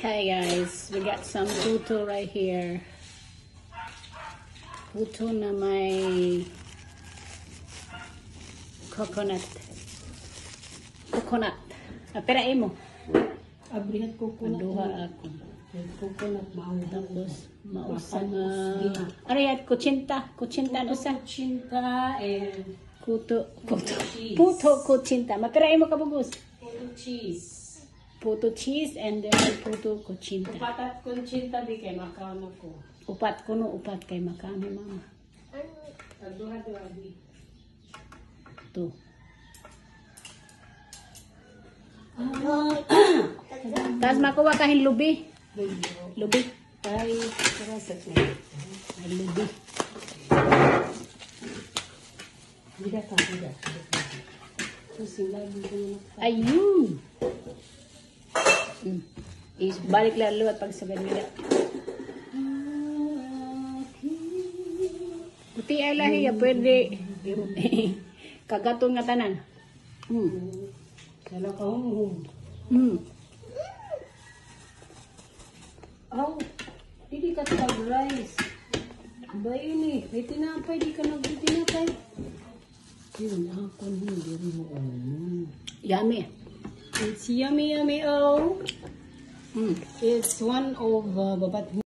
Hey guys, we got some puto right here. Puto na may coconut. Apera mo. Abrihat coconut. Aduha ako. Coconut mauha. Tapos mausa nga. Arayat kuchinta no sa. Kuchinta and Puto cheese. Puto kuchinta. Mapera mo kabugos. Puto cheese. Puto cheese and then puto kuchinta. Patat kuchinta di kay makano ko. Upat kay makami mama. Aduha di. To. Tapos makuha kahin lubi. Lubi. Ay, karasat na. Ay, lubi. Hindi ka. So sila dito. Ayun. Is balik lalo at pag sa ganila. Buti ay lahi ya pwede. Kagatong nga tanan. Kala ka hum. Aw, hindi ka tag-rice. Ba ini, may tinapay, di ka nag-tinapay. Yun, ako hindi mo. Yummy. It's yummy, oh. It's one of babat